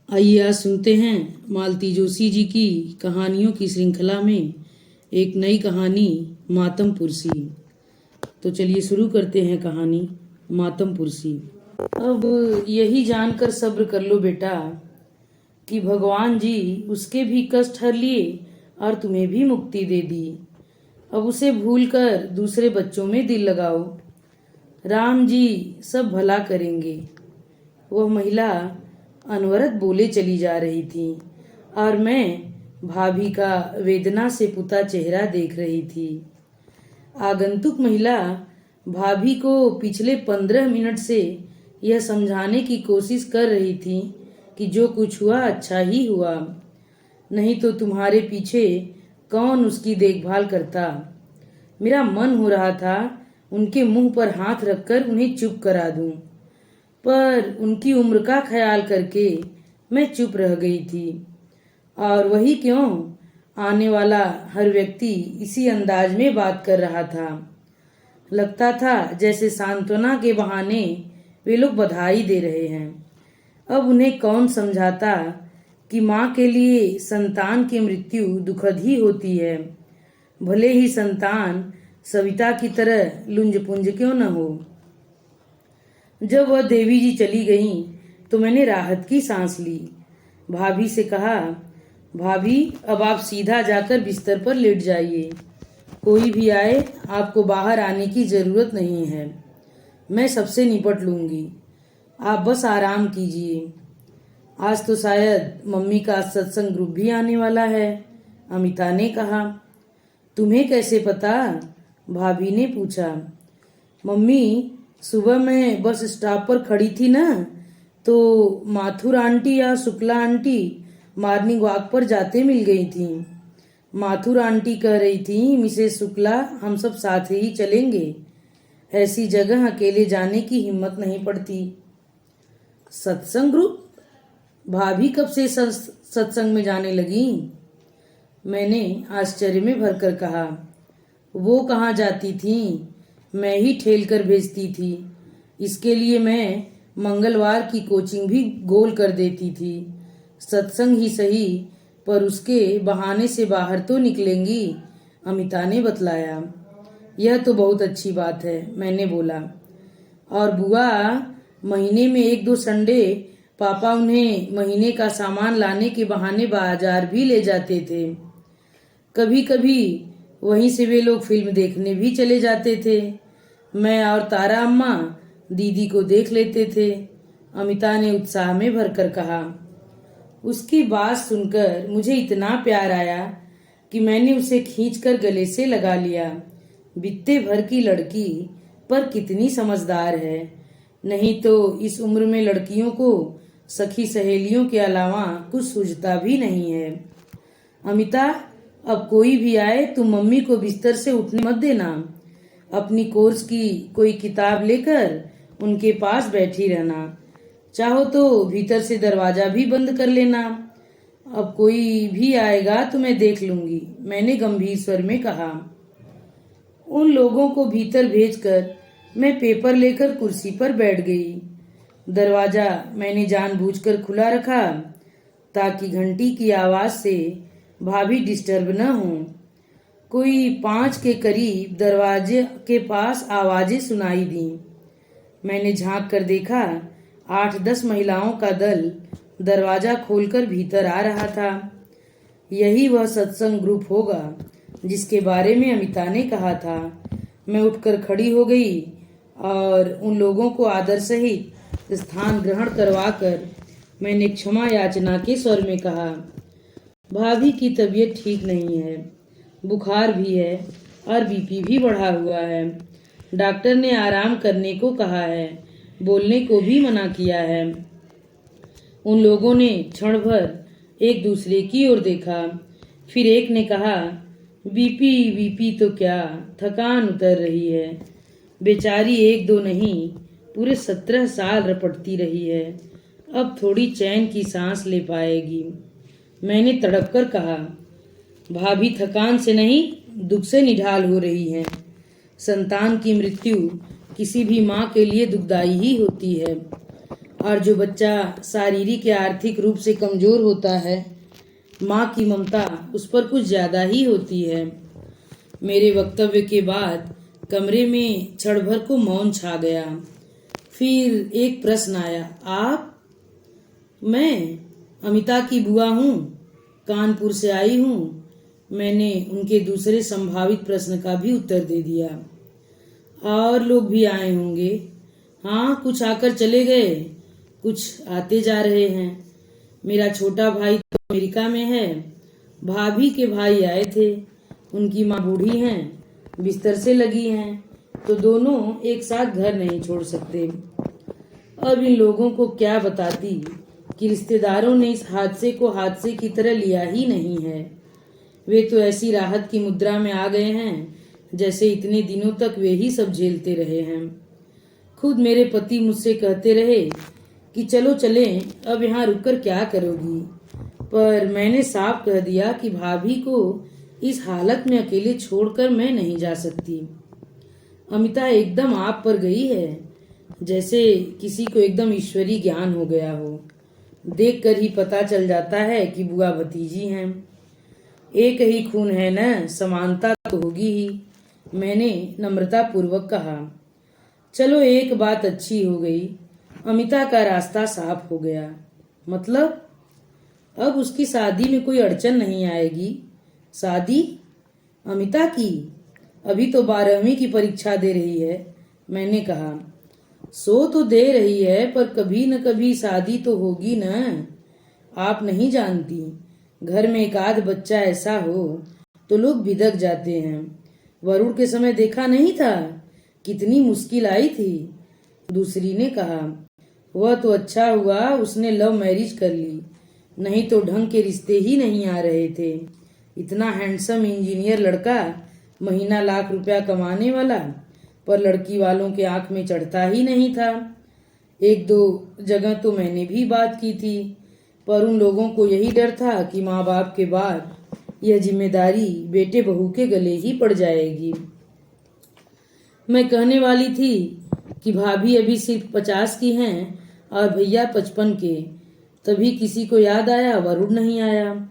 आइए आज सुनते हैं मालती जोशी जी की कहानियों की श्रृंखला में एक नई कहानी मातम पुरसी। तो चलिए शुरू करते हैं कहानी मातम पुरसी। अब यही जानकर सब्र कर लो बेटा कि भगवान जी उसके भी कष्ट हर लिए और तुम्हें भी मुक्ति दे दी। अब उसे भूलकर दूसरे बच्चों में दिल लगाओ, राम जी सब भला करेंगे। वह महिला अनवरत बोले चली जा रही थी और मैं भाभी का वेदना से पुता चेहरा देख रही थी। आगंतुक महिला भाभी को पिछले 15 मिनट से यह समझाने की कोशिश कर रही थी कि जो कुछ हुआ अच्छा ही हुआ, नहीं तो तुम्हारे पीछे कौन उसकी देखभाल करता। मेरा मन हो रहा था उनके मुंह पर हाथ रखकर उन्हें चुप करा दूं, पर उनकी उम्र का ख्याल करके मैं चुप रह गई थी। और वही क्यों, आने वाला हर व्यक्ति इसी अंदाज में बात कर रहा था। लगता था जैसे सांत्वना के बहाने वे लोग बधाई दे रहे हैं। अब उन्हें कौन समझाता कि माँ के लिए संतान की मृत्यु दुखद ही होती है, भले ही संतान सविता की तरह लुंज-पुंज क्यों न हो। जब वह देवी जी चली गईं तो मैंने राहत की सांस ली। भाभी से कहा, भाभी अब आप सीधा जाकर बिस्तर पर लेट जाइए, कोई भी आए आपको बाहर आने की जरूरत नहीं है, मैं सबसे निपट लूंगी, आप बस आराम कीजिए। आज तो शायद मम्मी का सत्संग ग्रुप भी आने वाला है, अमिता ने कहा। तुम्हें कैसे पता? भाभी ने पूछा। मम्मी, सुबह मैं बस स्टॉप पर खड़ी थी ना, तो माथुर आंटी या शुक्ला आंटी मॉर्निंग वॉक पर जाते मिल गई थी। माथुर आंटी कह रही थी, मिसेस शुक्ला हम सब साथ ही चलेंगे, ऐसी जगह अकेले जाने की हिम्मत नहीं पड़ती। सत्संग ग्रुप? भाभी कब से सत्संग में जाने लगी? मैंने आश्चर्य में भरकर कहा। वो कहाँ जाती थी, मैं ही ठेल कर भेजती थी। इसके लिए मैं मंगलवार की कोचिंग भी गोल कर देती थी। सत्संग ही सही, पर उसके बहाने से बाहर तो निकलेंगी, अमिता ने बतलाया। यह तो बहुत अच्छी बात है, मैंने बोला। और बुआ, महीने में 1-2 संडे पापा उन्हें महीने का सामान लाने के बहाने बाजार भी ले जाते थे। कभी कभी वहीं से वे लोग फिल्म देखने भी चले जाते थे। मैं और तारा अम्मा दीदी को देख लेते थे, अमिता ने उत्साह में भरकर कहा। उसकी बात सुनकर मुझे इतना प्यार आया कि मैंने उसे खींचकर गले से लगा लिया। बित्ते भर की लड़की, पर कितनी समझदार है। नहीं तो इस उम्र में लड़कियों को सखी सहेलियों के अलावा कुछ सूझता भी नहीं है। अमिता, अब कोई भी आए तुम मम्मी को बिस्तर से उठने मत देना। अपनी कोर्स की कोई किताब लेकर उनके पास बैठी रहना, चाहो तो भीतर से दरवाजा भी बंद कर लेना। अब कोई भी आएगा तो मैं देख लूंगी, मैंने गंभीर स्वर में कहा। उन लोगों को भीतर भेजकर मैं पेपर लेकर कुर्सी पर बैठ गई। दरवाजा मैंने जानबूझकर खुला रखा ताकि घंटी की आवाज से भाभी डिस्टर्ब न हो। कोई 5 के करीब दरवाजे के पास आवाजें सुनाई दी। मैंने झांक कर देखा, 8-10 महिलाओं का दल दरवाजा खोलकर भीतर आ रहा था। यही वह सत्संग ग्रुप होगा जिसके बारे में अमिता ने कहा था। मैं उठकर खड़ी हो गई और उन लोगों को आदर सहित स्थान ग्रहण करवाकर मैंने क्षमा याचना के स्वर में कहा, भाभी की तबीयत ठीक नहीं है, बुखार भी है और बीपी भी बढ़ा हुआ है। डॉक्टर ने आराम करने को कहा है, बोलने को भी मना किया है। उन लोगों ने क्षण भर एक दूसरे की ओर देखा, फिर एक ने कहा, बीपी तो क्या, थकान उतर रही है। बेचारी 1-2 नहीं, पूरे 17 साल रपटती रही है, अब थोड़ी चैन की सांस ले पाएगी। मैंने तड़प कर कहा, भाभी थकान से नहीं, दुख से निढाल हो रही हैं। संतान की मृत्यु किसी भी माँ के लिए दुखदाई ही होती है। और जो बच्चा शारीरिक या आर्थिक रूप से कमजोर होता है, माँ की ममता उस पर कुछ ज्यादा ही होती है। मेरे वक्तव्य के बाद कमरे में क्षण भर को मौन छा गया। फिर एक प्रश्न आया, आप? मैं अमिता की बुआ हूँ, कानपुर से आई हूँ। मैंने उनके दूसरे संभावित प्रश्न का भी उत्तर दे दिया। और लोग भी आए होंगे? हाँ, कुछ आकर चले गए, कुछ आते जा रहे हैं। मेरा छोटा भाई तो अमेरिका में है। भाभी के भाई आए थे, उनकी माँ बूढ़ी हैं, बिस्तर से लगी हैं, तो दोनों एक साथ घर नहीं छोड़ सकते। अब इन लोगों को क्या बताती कि रिश्तेदारों ने इस हादसे को हादसे की तरह लिया ही नहीं है। वे तो ऐसी राहत की मुद्रा में आ गए हैं जैसे इतने दिनों तक वे ही सब झेलते रहे हैं। खुद मेरे पति मुझसे कहते रहे कि चलो चलें, अब यहाँ रुककर क्या करोगी, पर मैंने साफ कह दिया कि भाभी को इस हालत में अकेले छोड़कर मैं नहीं जा सकती। अमिता एकदम आप पर गई है, जैसे किसी को एकदम ईश्वरी ज्ञान हो गया हो। देखकर ही पता चल जाता है कि बुआ भतीजी हैं। एक ही खून है न, समानता तो होगी ही, मैंने नम्रता पूर्वक कहा। चलो एक बात अच्छी हो गई, अमिता का रास्ता साफ हो गया। मतलब? अब उसकी शादी में कोई अड़चन नहीं आएगी। शादी? अमिता की? अभी तो 12वीं की परीक्षा दे रही है, मैंने कहा। सो तो दे रही है, पर कभी न कभी शादी तो होगी न। आप नहीं जानती, घर में एक आध बच्चा ऐसा हो तो लोग बिदक जाते हैं। वरुण के समय देखा नहीं था, कितनी मुश्किल आई थी। दूसरी ने कहा, वह तो अच्छा हुआ उसने लव मैरिज कर ली, नहीं तो ढंग के रिश्ते ही नहीं आ रहे थे। इतना हैंडसम इंजीनियर लड़का, महीना लाख रुपया कमाने वाला, पर लड़की वालों के आंख में चढ़ता ही नहीं था। एक दो जगह तो मैंने भी बात की थी, पर उन लोगों को यही डर था कि माँ बाप के बाद यह जिम्मेदारी बेटे बहू के गले ही पड़ जाएगी। मैं कहने वाली थी कि भाभी अभी सिर्फ 50 की हैं और भैया 55 के, तभी किसी को याद आया वरुण नहीं आया।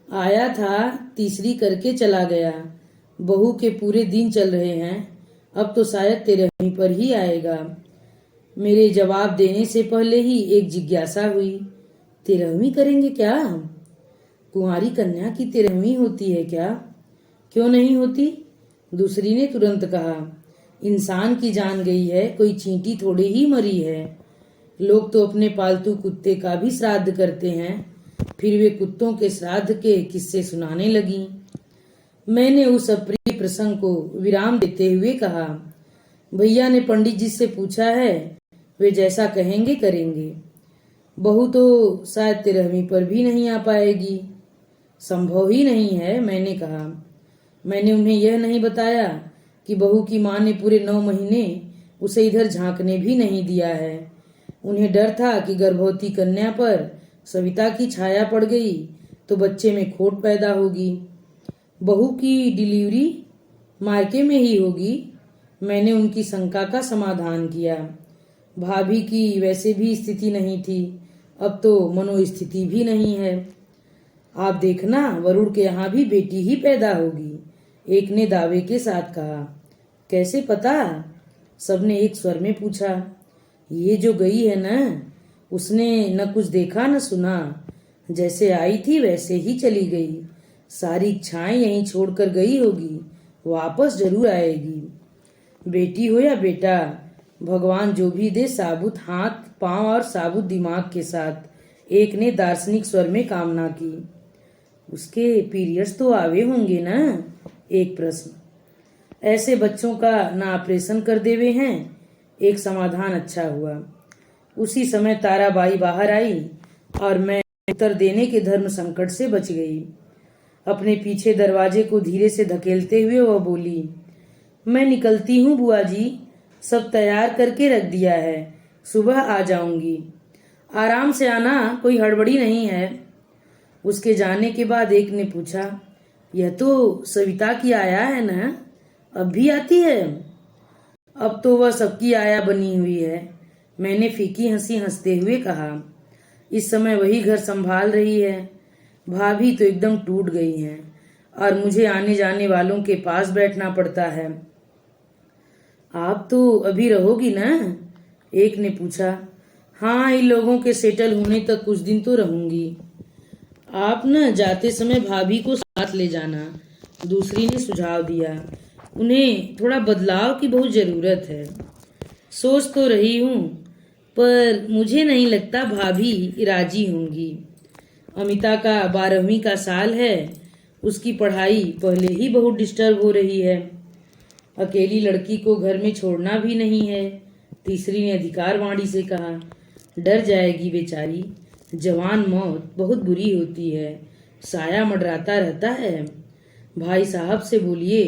आया था, तीसरी करके चला गया। बहू के पूरे दिन चल रहे हैं, अब तो शायद 13वीं पर ही आएगा। मेरे जवाब देने से पहले ही एक जिज्ञासा हुई, 13वीं करेंगे क्या? कुंवारी कन्या की 13वीं होती है क्या? क्यों नहीं होती? दूसरी ने तुरंत कहा, इंसान की जान गई है, कोई चींटी थोड़ी ही मरी है। लोग तो अपने पालतू कुत्ते का भी श्राद्ध करते हैं। फिर वे कुत्तों के श्राद्ध के किस्से सुनाने लगी। मैंने उस अप्रिय प्रसंग को विराम देते हुए कहा, भैया ने पंडित जी से पूछा है, वे जैसा कहेंगे करेंगे। बहू तो शायद 13वीं पर भी नहीं आ पाएगी। संभव ही नहीं है, मैंने कहा। मैंने उन्हें यह नहीं बताया कि बहू की माँ ने पूरे 9 महीने उसे इधर झांकने भी नहीं दिया है। उन्हें डर था कि गर्भवती कन्या पर सविता की छाया पड़ गई तो बच्चे में खोट पैदा होगी। बहू की डिलीवरी मायके में ही होगी। मैंने उनकी शंका का समाधान किया। भाभी की वैसे भी स्थिति नहीं थी, अब तो मनोस्थिति भी नहीं है। आप देखना, वरुण के यहाँ भी बेटी ही पैदा होगी, एक ने दावे के साथ कहा। कैसे पता? सबने एक स्वर में पूछा। ये जो गई है न, उसने न कुछ देखा न सुना, जैसे आई थी वैसे ही चली गई। सारी इच्छाएं यहीं छोड़कर गई होगी, वापस जरूर आएगी। बेटी हो या बेटा, भगवान जो भी दे, साबुत हाथ पांव और साबुत दिमाग के साथ, एक ने दार्शनिक स्वर में कामना की। उसके पीरियड्स तो आवे होंगे ना? एक प्रश्न। ऐसे बच्चों का ना ऑपरेशन कर देवे हैं। एक समाधान अच्छा हुआ। उसी समय ताराबाई बाहर आई और मैं उत्तर देने के धर्म संकट से बच गई। अपने पीछे दरवाजे को धीरे से धकेलते हुए वह बोली, मैं निकलती हूँ बुआ जी, सब तैयार करके रख दिया है, सुबह आ जाऊंगी। आराम से आना, कोई हड़बड़ी नहीं है। उसके जाने के बाद एक ने पूछा, यह तो सविता की आया है ना, अब भी आती है? अब तो वह सबकी आया बनी हुई है। मैंने फीकी हंसी हंसते हुए कहा। इस समय वही घर संभाल रही है। भाभी तो एकदम टूट गई हैं और मुझे आने जाने वालों के पास बैठना पड़ता है। आप तो अभी रहोगी ना? एक ने पूछा। हाँ, इन लोगों के सेटल होने तक कुछ दिन तो रहूंगी। आप न जाते समय भाभी को साथ ले जाना, दूसरी ने सुझाव दिया। उन्हें थोड़ा बदलाव की बहुत जरूरत है। सोच तो रही हूँ, पर मुझे नहीं लगता भाभी राजी होंगी। अमिता का 12वीं का साल है, उसकी पढ़ाई पहले ही बहुत डिस्टर्ब हो रही है। अकेली लड़की को घर में छोड़ना भी नहीं है, तीसरी ने अधिकारवाणी से कहा। डर जाएगी बेचारी, जवान मौत बहुत बुरी होती है, साया मंडराता रहता है। भाई साहब से बोलिए,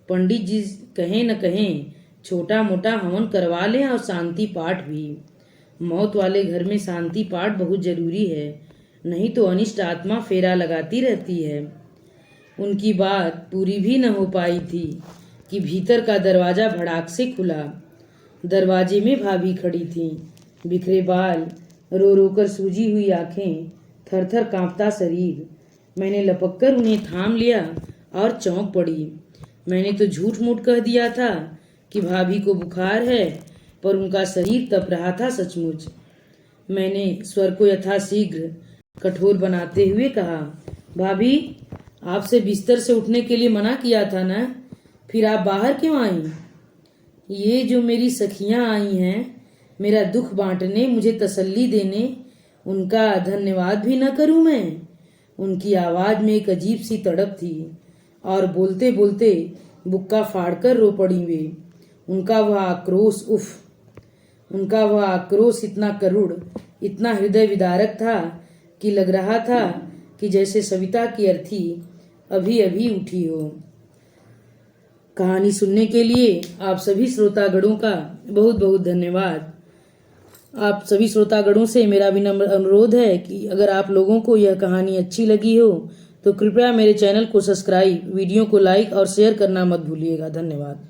पंडित जी कहें न कहें छोटा मोटा हवन करवा लें और शांति पाठ भी। मौत वाले घर में शांति पाठ बहुत जरूरी है, नहीं तो अनिष्ट आत्मा फेरा लगाती रहती है। उनकी बात पूरी भी न हो पाई थी कि भीतर का दरवाजा भड़ाक से खुला। दरवाजे में भाभी खड़ी थीं, बिखरे बाल, रो रो कर सूजी हुई आंखें, थर थर कांपता शरीर। मैंने लपक कर उन्हें थाम लिया और चौंक पड़ी। मैंने तो झूठ मूठ कह दिया था कि भाभी को बुखार है, पर उनका शरीर तप रहा था सचमुच। मैंने स्वर को यथाशीघ्र कठोर बनाते हुए कहा, भाभी, आपसे बिस्तर से उठने के लिए मना किया था ना, फिर आप बाहर क्यों आई? ये जो मेरी सखियां आई हैं मेरा दुख बांटने, मुझे तसल्ली देने, उनका धन्यवाद भी न करूं मैं? उनकी आवाज में एक अजीब सी तड़प थी और बोलते बोलते बुक्का फाड़कर रो पड़ी वे। उनका वह आक्रोश, उनका वह आक्रोश इतना करुण, इतना हृदय विदारक था कि लग रहा था कि जैसे सविता की अर्थी अभी अभी उठी हो। कहानी सुनने के लिए आप सभी श्रोतागणों का बहुत बहुत धन्यवाद। आप सभी श्रोतागणों से मेरा विनम्र अनुरोध है कि अगर आप लोगों को यह कहानी अच्छी लगी हो तो कृपया मेरे चैनल को सब्सक्राइब, वीडियो को लाइक और शेयर करना मत भूलिएगा। धन्यवाद।